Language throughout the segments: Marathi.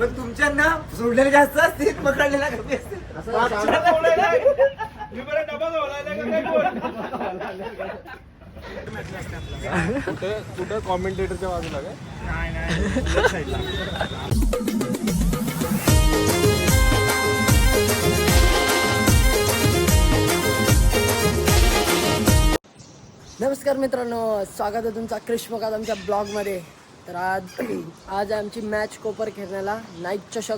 पण तुमच्यांना सोडलेले जास्त असतील, पकडलेला कमी असतील. कुठं कॉमेंटेटरच्या बाजूला काय? नमस्कार मित्रांनो, स्वागत आहे तुमचा क्रिष्मकात आमच्या ब्लॉगमध्ये. तर आज आहे आमची मॅच कोपर खेळण्याला, नाईट चषक.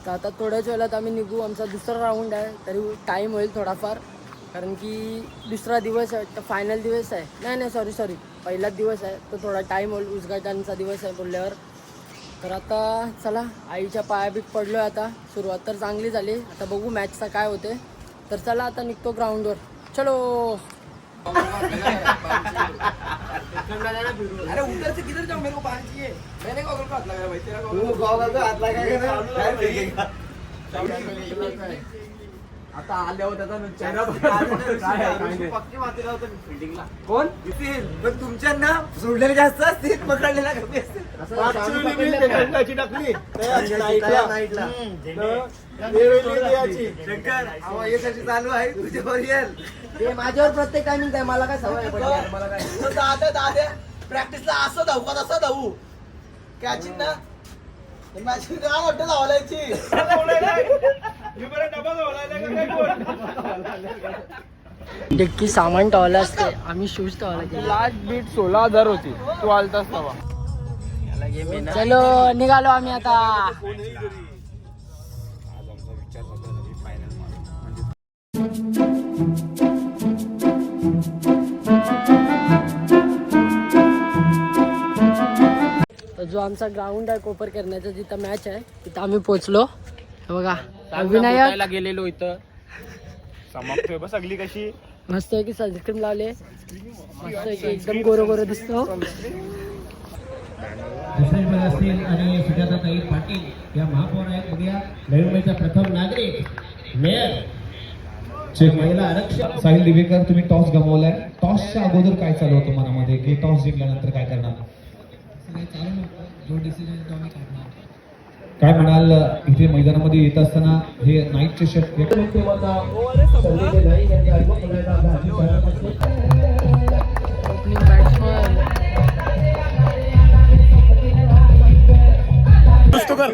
तर आता थोड्याच वेळात आम्ही निघू. आमचा दुसरा राऊंड आहे, तरी टाईम होईल थोडाफार, कारण की दुसरा दिवस आहे, तर फायनल दिवस आहे. नाही सॉरी पहिलाच दिवस आहे, तो थोडा टाईम होईल. उद्घाटनाचा दिवस आहे बोलल्यावर. तर आता चला, आईच्या पायापीठ पडलो आहे. आता सुरुवात तर चांगली झाली, आता बघू मॅचचा काय होते. तर चला आता निघतो ग्राउंडवर. चलो. अरे उधर से किधर जाऊं, मेरे को पानी चाहिए. मैंने गॉगल को हाथ लगाया भाई, तेरा गॉगल को हाथ लगाएगा. आता आल्यावर त्याचा चेहरा पक्की माती लावतो फिल्डिंगला. कोण दिसेल, पण तुमच्यांना सोडलेले जास्त असतील, पकडलेला कमी असतील. शंकर यासाठी चालू आहे तुझ्यावर येईल. ते माझ्यावर प्रत्येक टायमिंग आहे, मला काय सवय आहे पडली, मला काय. दादा प्रॅक्टिसला असं धावू का तसं धावू कॅचिंग ना. माझी काय वाटतं धावायची. डिक्की सामान ठेवलं असते, आम्ही शूज ठेवला. लास्ट बीट 16,000 होती, तू आलतास तवा. चलो निघालो आम्ही आता. जो आमचा ग्राउंड आहे कोपर करण्याचा, जिथं मॅच आहे तिथं आम्ही पोहोचलो. बघा विनायक गेलेलो इथं. समाप्त बस सगळी कशी मस्त आहे की सनस्क्रीन लावले, मस्त आहे की एकदम गोरो दिसतो. असतील आणि सुजाताताई पाटील या महापौर आहेत. बघूया नवी मुंबईचा प्रथम नागरिक मेयर चे महिला आरक्षक साहिल दिवेकर. तुम्ही टॉस गमावलाय. टॉसच्या अगोदर काय चालू होतं मनामध्ये, की टॉस जिंकल्यानंतर काय करणार? काय म्हणाल, इथे मैदानामध्ये येत असताना हे नाईट चषक ओपनिंग बॅट्समन,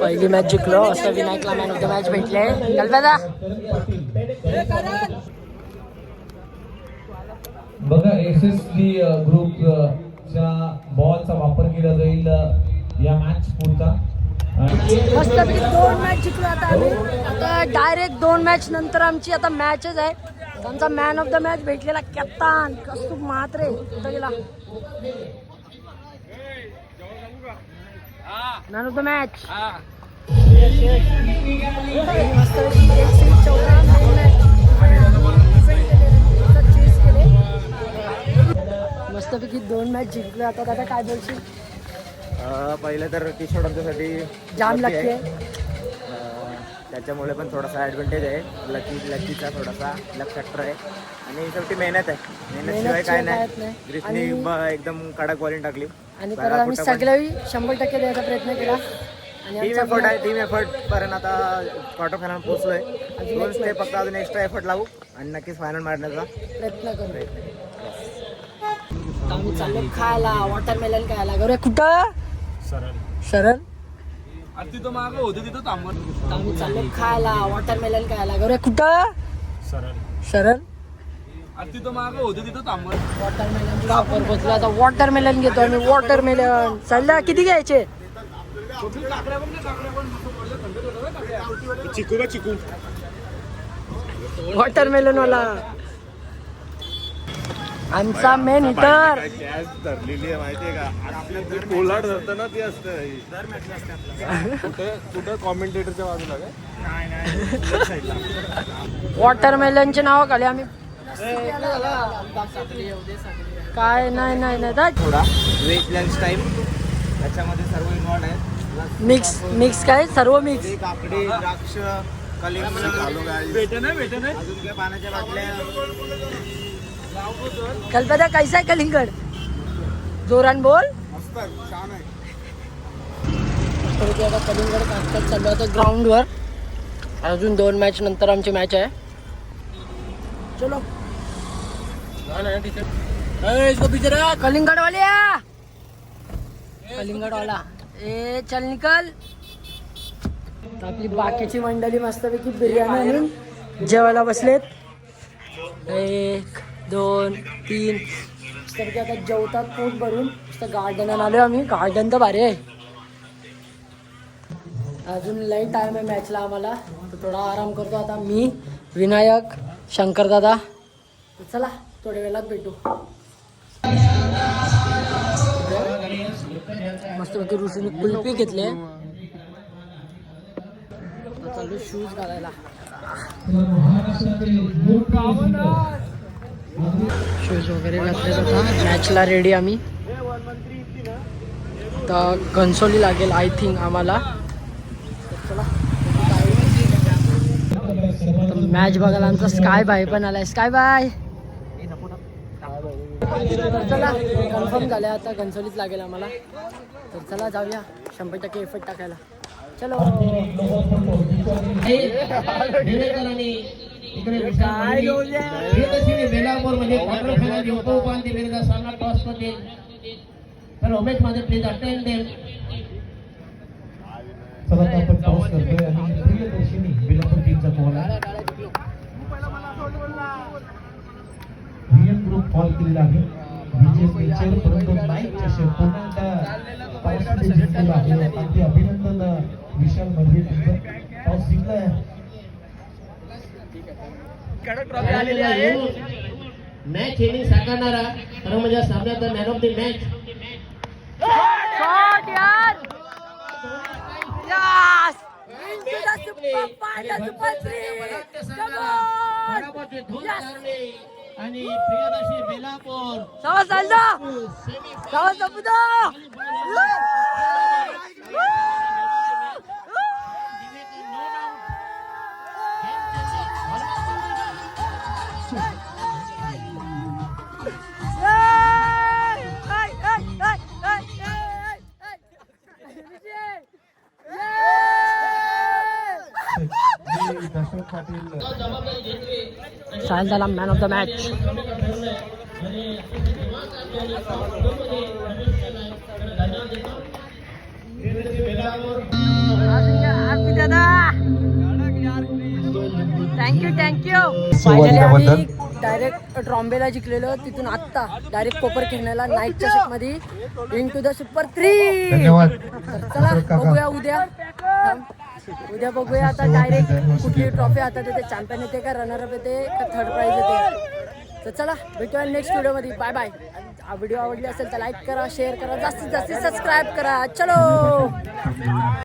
पहिली मॅच जिंकलो असं विनायकला मॅन ऑफ द मॅच भेटले. दादा बघा, SSB ग्रुपच्या बॉलचा वापर केला जाईल या मॅच पुरता. मस्त 2 मॅच जिंकलो आता आम्ही. आता डायरेक्ट 2 मॅच नंतर आमची आता मॅचच आहे. आमचा मॅन ऑफ द मॅच भेटलेला कॅप्टन कस्तुभ महात्रे. कुठं गेला मॅन ऑफ द मॅच? मस्तपैकी 2 मॅच जिंकले. आता दादा काय बोलशील? पहिलं तर टी शर्ट आमच्यासाठी जाम लागते, त्याच्यामुळे पण थोडासा ॲडव्हान्टेज आहे. लकीचा थोडासा लक फॅक्टर आहे. आणि शेवटी मेहनत आहे, मेहनतशिवाय काय नाही. ग्रीसने एकदम कडक बॉलिंग टाकली. आणि परत आम्ही सगळ्याही 100% द्यायचा प्रयत्न केला. टीम एफर्ट पर्यंत आता क्वार्टर फायनल पोहोचलोय. 2 स्टेप फक्त अजून एक्स्ट्रा एफर्ट लावू आणि नक्कीच फायनल मारण्याचा प्रयत्न करू. आम्ही चाललो खायला, वॉटरमेलन खायला. गौऱ्या कुठं? सरळ तिथं मागं होतं तिथं थांबत. आम्ही चाललो खायला, वॉटरमेलन खायला. गौऱ्या कुठं? सरळ तिथं मागं होतं तिथं थांबत. वॉटरमेलन वापर पोचला. आता वॉटरमेलन घेतो आम्ही. वॉटरमेलन चालला. किती घ्यायचे? चिकू वॉटरमेलन वाला आमचा मेन हिटर. गॅस धरलेली आहे माहितीये का, आपल्या कोलाट धरतं ना ती असतं. कुठं कॉमेंटेटरच्या बाजूला काय? वॉटरमेलनचे नाव खाली आम्ही काय नाही थोडा वेज लंच टाइम त्याच्यामध्ये सर्व इन्व्हॉल्ड आहे. मिक्स काय सर्व मिक्स. काकडी, द्राक्ष, कलिंगड, अजून काय पाण्याच्या बाटल्या. कल्पना कैसा आहे कलिंगड? जोरान बोल. मस्त छान आहे. मस्तपैकी आता कलिंगड काढतात चालू आता ग्राउंडवर. अजून 2 मॅच नंतर आमची मॅच आहे. चलो कलिंगडवाल्या कलिंगडवाला ए चल निकल. आपली बाकीची मंडळी मस्तपैकी बिर्याणी आणून जेवायला बसलेत. 1 2 3 मस्तपैकी आता जेवतात पोट भरून. मस्त गार्डन आलो आम्ही. गार्डन तर भारी आहे. अजून लई टाइम आहे मॅचला आम्हाला. तर थोडा आराम करतो आता मी, विनायक, शंकर दादा. चला थोड्या वेळात भेटू. मस्तपैकी ऋषीने कुल्फी घेतले. चालू शूज घालायला. शूज वगैरे घातले जातात. मॅचला रेडी आम्ही. तर कन्सोली लागेल आय थिंक आम्हाला. चला मॅच बघायला आमचा स्काय बाय पण आलाय. स्काय बाय चला कन्फर्म झालं आता. कन्सोलीच लागेल आम्हाला. तर चला जाऊया 100% एफर्ट टाकायला. चलो बेलापूर म्हणजे क्वार्टर फायनल उपउपांत्य फेरीचा सामना टॉस मध्ये. तर उमेश माझे प्लीज अटेंड देम. चला आपण टॉस करतोय आणि प्रियदर्शिनी बेलापूर टीमचा कॉल आहे. रियल ग्रुप कॉल केलेला आहे. विजय परंतु नाईक चषक पुन्हा टॉसमध्ये जिंकलेला आहे. अगदी अभिनंदन विशाल मध्ये टॉस जिंकलाय. मॅच हेनी साकारणारा खरं म्हणजे सामन्याचा मॅन ऑफ द मॅच. आणि प्रियदर्शी बेलापूर साहिल झाला man of the match. Thank you. Finally आम्ही डायरेक्ट ट्रॉम्बेला जिंकलेलो. तिथून आत्ता डायरेक्ट कोपर खेळण्याला नाईट चषक मध्ये इंटू द सुपर 3. चला बघूया उद्या बघूया आता डायरेक्ट कुठली ट्रॉफी आता येते. चॅम्पियन येते का रनरअप येते का थर्ड प्राइज येते. तर चला भेटूया नेक्स्ट व्हिडिओमध्ये. Bye bye. व्हिडिओ आवडली असेल तर लाईक करा, शेअर करा, जास्तीत जास्त सबस्क्राईब करा. चलो.